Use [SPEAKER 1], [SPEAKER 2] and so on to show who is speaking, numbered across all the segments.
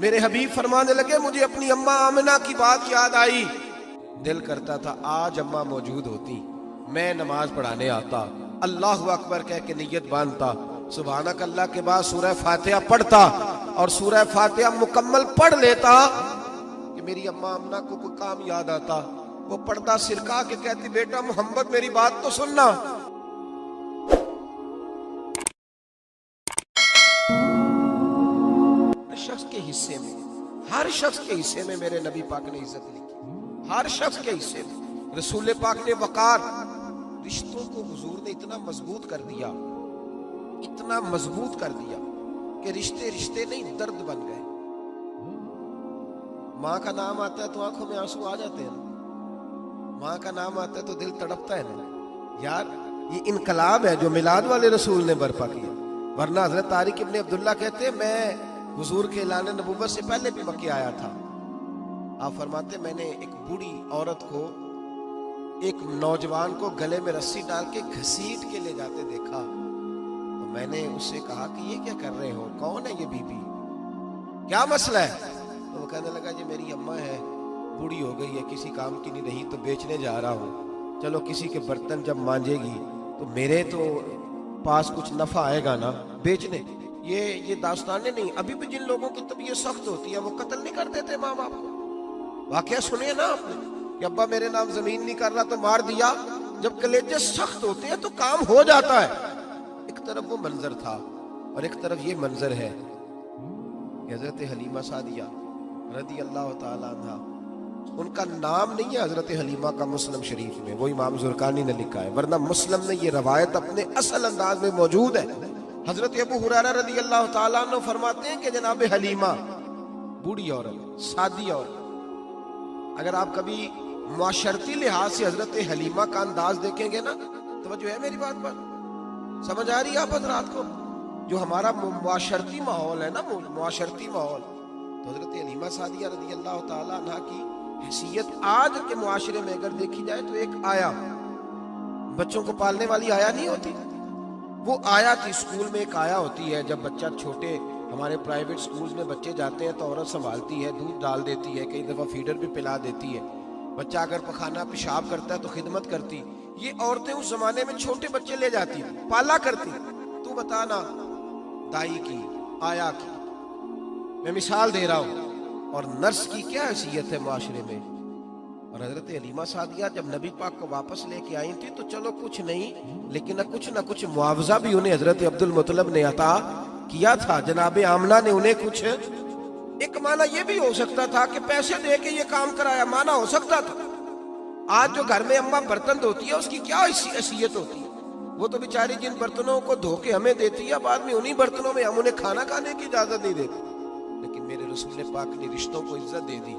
[SPEAKER 1] میرے حبیب فرمانے لگے مجھے اپنی اماں آمنہ کی بات یاد آئی، دل کرتا تھا آج اماں موجود ہوتی، میں نماز پڑھانے آتا، اللہ اکبر کہہ کے نیت باندھتا، سبحانک اللہ کے بعد سورہ فاتحہ پڑھتا اور سورہ فاتحہ مکمل پڑھ لیتا کہ میری اماں آمنہ کو کوئی کام یاد آتا، وہ پردہ سرکا کے کہتی بیٹا محمد میری بات تو سننا۔ ہر شخص کے حصے میں میرے نبی پاک نے عزت لکھی، ہر شخص کے حصے میں رسول پاک نے وقار، رشتوں کو حضور نے اتنا مضبوط کر دیا، اتنا مضبوط کر دیا کہ رشتے رشتے نہیں درد بن گئے۔ ماں کا نام آتا ہے تو آنکھوں میں آنسو آ جاتے ہیں، ماں کا نام آتا ہے تو دل تڑپتا ہے نا یار۔ یہ انقلاب ہے جو میلاد والے رسول نے برپا کیا، ورنہ حضرت طارق ابن عبداللہ کہتے ہیں میں حضور کے اعلان نبوت سے پہلے بھی مکے آیا تھا۔ آپ فرماتے میں نے ایک بوڑھی عورت کو، ایک نوجوان کو گلے میں رسی ڈال کے گھسیٹ کے لے جاتے دیکھا، تو میں نے اس سے کہا کہ یہ کیا کر رہے ہو، کون ہے یہ بی بی، کیا مسئلہ ہے؟ تو وہ کہنے لگا جی میری اماں ہے، بوڑھی ہو گئی ہے، کسی کام کی نہیں رہی تو بیچنے جا رہا ہوں، چلو کسی کے برتن جب مانجے گی تو میرے تو پاس کچھ نفع آئے گا نا بیچنے۔ یہ داستانیں نہیں، ابھی بھی جن لوگوں کی طبیعت سخت ہوتی ہے وہ قتل نہیں کر دیتے ماں باپ کو۔ واقعہ سنیے نا آپ نے کہ ابا میرے نام زمین نہیں کر رہا تو مار دیا۔ جب کلیجے سخت ہوتے ہیں تو کام ہو جاتا ہے۔ ایک طرف وہ منظر تھا اور ایک طرف یہ منظر ہے کہ حضرت حلیمہ سعدیہ رضی اللہ تعالی عنہ، ان کا نام نہیں ہے حضرت حلیمہ کا مسلم شریف میں، وہ امام زرقانی نے لکھا ہے، ورنہ مسلم میں یہ روایت اپنے اصل انداز میں موجود ہے۔ حضرت ابو ہریرہ رضی اللہ تعالیٰ عنہ فرماتے ہیں کہ جناب حلیمہ بوڑھی عورت، سادی عورت، اگر آپ کبھی معاشرتی لحاظ سے حضرت حلیمہ کا انداز دیکھیں گے نا، توجہ ہے میری بات پر، سمجھ آ رہی ہے آپ حضرات کو؟ جو ہمارا معاشرتی ماحول ہے نا، معاشرتی ماحول، تو حضرت حلیمہ سعدیہ رضی اللہ تعالیٰ عنہ کی حیثیت آج کے معاشرے میں اگر دیکھی جائے تو ایک آیا، بچوں کو پالنے والی آیا نہیں ہوتی، وہ آیا تھی۔ اسکول میں ایک آیا ہوتی ہے، جب بچہ چھوٹے ہمارے پرائیویٹ سکولز میں بچے جاتے ہیں تو عورت سنبھالتی ہے، دودھ ڈال دیتی ہے، کئی دفعہ فیڈر بھی پلا دیتی ہے، بچہ اگر پخانہ پیشاب کرتا ہے تو خدمت کرتی۔ یہ عورتیں اس زمانے میں چھوٹے بچے لے جاتی، پالا کرتی۔ تو بتانا دائی کی، آیا کی، میں مثال دے رہا ہوں، اور نرس کی کیا حیثیت ہے معاشرے میں۔ اور حضرت حلیمہ سعدیہ جب نبی پاک کو واپس لے کے آئی تھی تو چلو کچھ نہیں، لیکن نہ کچھ معاوضہ بھی انہیں حضرت عبد المطلب نے عطا کیا تھا، جناب آمنہ نے انہیں کچھ، ایک معنی یہ بھی ہو سکتا تھا کہ پیسے دے کے یہ کام کرایا، معنی ہو سکتا تھا۔ آج جو گھر میں اماں برتن دھوتی ہے اس کی کیا حیثیت ہوتی ہے، وہ تو بیچاری جن برتنوں کو دھو کے ہمیں دیتی ہے، بعد میں انہی برتنوں میں ہم انہیں کھانا کھانے کی اجازت نہیں دیتے، لیکن میرے رسول پاک نے رشتوں کو عزت دے دی،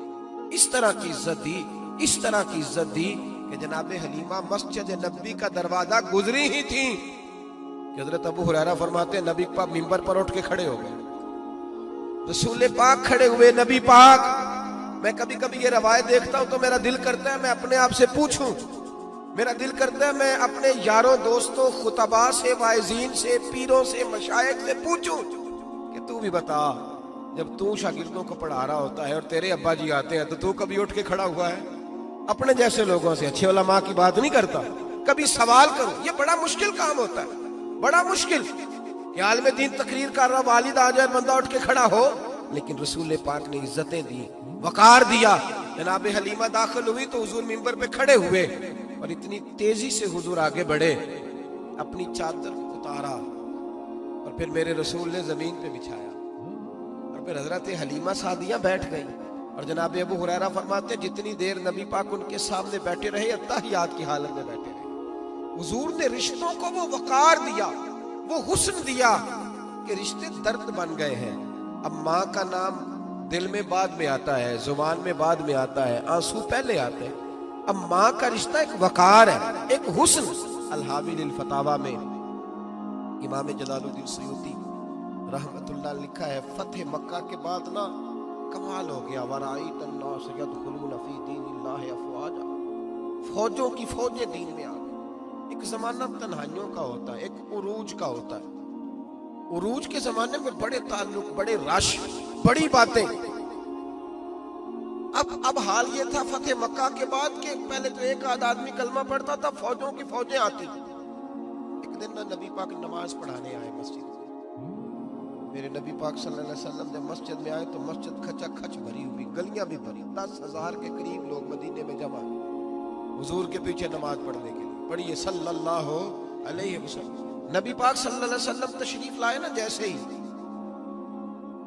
[SPEAKER 1] اس طرح کی عزت دی، اس طرح کی عزت دی کہ جناب حلیمہ مسجد نبی کا دروازہ گزری ہی تھی کہ حضرت ابو ہریرہ فرماتے ہیں نبی پاک منبر پر اٹھ کے کھڑے ہو گئے، رسول پاک کھڑے ہوئے، نبی پاک۔ میں کبھی کبھی یہ روایت دیکھتا ہوں تو میرا دل کرتا ہے میں اپنے آپ سے پوچھوں، میرا دل کرتا ہے میں اپنے یاروں دوستوں خطباء سے، واعظین سے، پیروں سے، مشائخ سے پوچھوں کہ تو بھی بتا، جب تو شاگردوں کو پڑھا رہا ہوتا ہے اور تیرے ابا جی آتے ہیں تو تو کبھی اٹھ کے کھڑا ہوا ہے؟ اپنے جیسے لوگوں سے، اچھے علماء کی بات نہیں کرتا، کبھی سوال کرو۔ یہ بڑا مشکل کام ہوتا ہے، بڑا مشکل کہ عالم دین تقریر کر رہا، والد آ جائے، بندہ اٹھ کے کھڑا ہو، لیکن رسول پاک نے عزتیں دی، وقار دیا۔ جناب حلیمہ داخل ہوئی تو حضور منبر پہ کھڑے ہوئے اور اتنی تیزی سے حضور آگے بڑھے، اپنی چادر کو اتارا اور پھر میرے رسول نے زمین پہ بچھایا، اور پھر حضرت حلیمہ سعدیہ بیٹھ گئی۔ اور جناب ابو ہریرہ فرماتے جتنی دیر نبی پاک ان کے سامنے بیٹھے رہے، اتحیات کی حالت میں بیٹھے رہے۔ حضور نے رشتوں کو وہ وقار دیا، وہ حسن دیا کہ رشتے درد بن گئے ہیں۔ اب ماں کا نام دل میں بعد میں آتا ہے، زبان میں بعد میں آتا ہے، آنسو پہلے آتے ہیں۔ اب ماں کا رشتہ ایک وقار ہے، ایک حسن۔ الحاوی للفتاوی میں امام جلال الدین سیوطی رحمت اللہ نے لکھا ہے، فتح مکہ کے بعد نا کمال ہو گیا، وَرَأَيْتَ النَّاسَ يَدْخُلُونَ فِي دِينِ اللَّهِ أَفْوَاجًا، فوجوں کی فوجیں دین میں آ گئی۔ ایک زمانہ تنہائیوں کا ہوتا ہے، ایک عروج کا ہوتا ہے۔ عروج کے زمانے میں بڑے تعلق، بڑے رش، بڑی باتیں، اب حال یہ تھا فتح مکہ کے بعد کہ پہلے تو ایک آدھ آدمی کلمہ پڑھتا تھا، فوجوں کی فوجیں آتی تھی۔ ایک دن نبی پاک نماز پڑھانے آئے مسجد میں، میرے نبی پاک صلی اللہ علیہ وسلم جب مسجد میں آئے تو مسجد کھچا کھچ بھری ہوئی، گلیاں بھی بھری، 10,000 کے قریب لوگ مدینے میں جمع حضور کے پیچھے نماز پڑھنے کے لیے۔ پڑھیے صلی اللہ علیہ وسلم۔ نبی پاک صلی اللہ علیہ وسلم تشریف لائے نا، جیسے ہی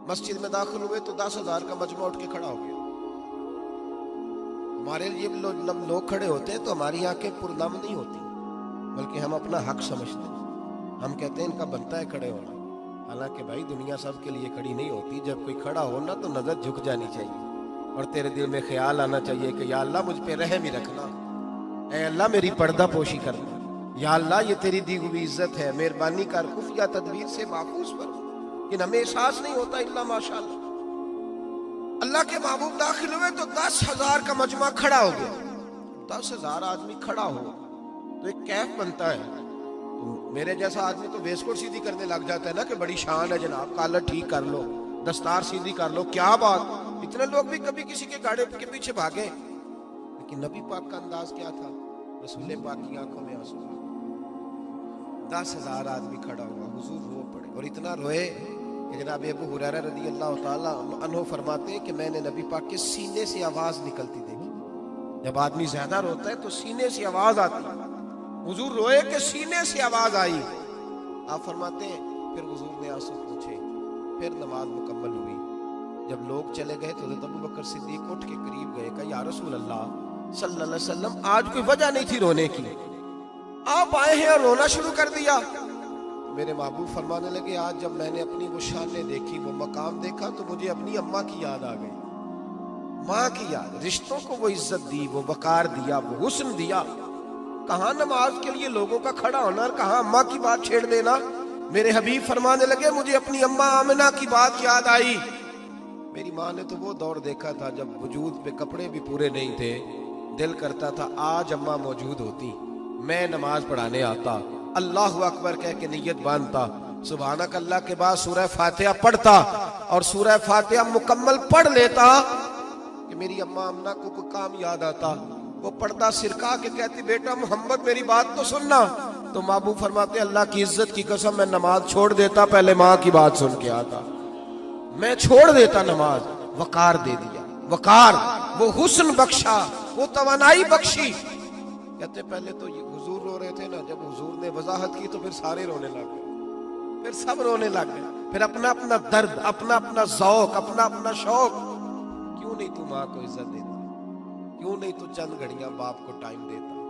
[SPEAKER 1] مسجد میں داخل ہوئے تو 10,000 کا مجمع اٹھ کے کھڑا ہو گیا۔ ہمارے لیے لوگ کھڑے ہوتے ہیں تو ہماری آنکھیں پرنم نہیں ہوتی، بلکہ ہم اپنا حق سمجھتے ہیں، ہم کہتے ہیں ان کا بنتا ہے کھڑے ہونا۔ حالانکہ بھائی دنیا سب کے لیے کھڑی نہیں ہوتی، جب کوئی کھڑا ہونا تو نظر جھک جانی چاہیے اور تیرے دل میں خیال آنا چاہیے کہ یا اللہ مجھ پہ رحم ہی رکھنا، اے اللہ میری پردہ پوشی کرنا، یا اللہ یہ تیری دی ہوئی عزت ہے، مہربانی کر، خفیہ تدبیر سے محفوظ پر۔ لیکن ہمیں احساس نہیں ہوتا الا ماشاءاللہ۔ اللہ کے محبوب داخل ہوئے تو 10,000 کا مجمع کھڑا ہو گیا۔ 10,000 آدمی کھڑا ہو تو ایک کیف بنتا ہے، تو میرے جیسا آدمی تو ویسکوٹ سیدھی کرنے لگ جاتا ہے نا کہ بڑی شان ہے جناب، کالر ٹھیک کر لو، دستار سیدھی کر لو، کیا بات۔ اتنے لوگ بھی کبھی کسی کے گاڑی کے پیچھے بھاگے، لیکن نبی پاک کا انداز کیا تھا؟ رسول پاک کی آنکھوں میں آنسو۔ 10,000 آدمی کھڑا ہوا، حضور رو پڑے، اور اتنا روئے کہ جناب ابو ہریرہ رضی اللہ تعالیٰ عنہ فرماتے ہیں کہ میں نے نبی پاک کے سینے سے آواز نکلتی دیکھی۔ جب آدمی زیادہ روتا ہے تو سینے سے آواز آتی، حضور روئے کہ سینے سے آواز آئی۔ آپ فرماتے ہیں پھر حضور نے آنسو پوچھے، پھر نماز مکمل ہوئی۔ جب لوگ چلے گئے تو حضرت ابوبکر صدیق اٹھ کے قریب گئے، کہا یا رسول اللہ صلی اللہ علیہ وسلم، آج کوئی وجہ نہیں تھی رونے کی، آپ آئے ہیں اور رونا شروع کر دیا۔ میرے محبوب فرمانے لگے آج جب میں نے اپنی وہ شانیں دیکھی، وہ مقام دیکھا، تو مجھے اپنی اماں کی یاد آ گئی، ماں کی یاد، رشتوں کو وہ عزت دی، وہ وقار دیا، وہ حسن دیا۔ کہاں نماز کے لیے لوگوں کا کھڑا ہونا اور کہاں اماں کی بات چھیڑ دینا۔ میرے حبیب فرمانے لگے مجھے اپنی اماں آمنہ کی بات یاد آئی۔ میری ماں نے تو وہ دور دیکھا تھا جب وجود پہ کپڑے بھی پورے نہیں تھے، دل کرتا تھا آج اماں موجود ہوتی، میں نماز پڑھانے آتا، اللہ اکبر کہہ کے نیت باندھتا، سبحانک اللہ کے بعد سورہ فاتحہ پڑھتا اور سورہ فاتحہ مکمل پڑھ لیتا کہ میری اماں آمنہ کو کوئی کام یاد آتا، وہ پردہ سرکا کے کہتی بیٹا محمد میری بات تو سننا، تو محبوب فرماتے اللہ کی عزت کی قسم میں نماز چھوڑ دیتا، پہلے ماں کی بات سن کے آتا، میں چھوڑ دیتا نماز۔ وقار دے دیا، وقار، وہ حسن بخشا، وہ توانائی بخشی۔ کہتے پہلے تو حضور رو رہے تھے نا، جب حضور نے وضاحت کی تو پھر سارے رونے لگ گئے، پھر سب رونے لگ گئے، پھر اپنا اپنا درد، اپنا اپنا ذوق، اپنا اپنا شوق۔ کیوں نہیں تو ماں کو عزت دیتا؟ کیوں نہیں تو چند گھڑیاں باپ کو ٹائم دیتا؟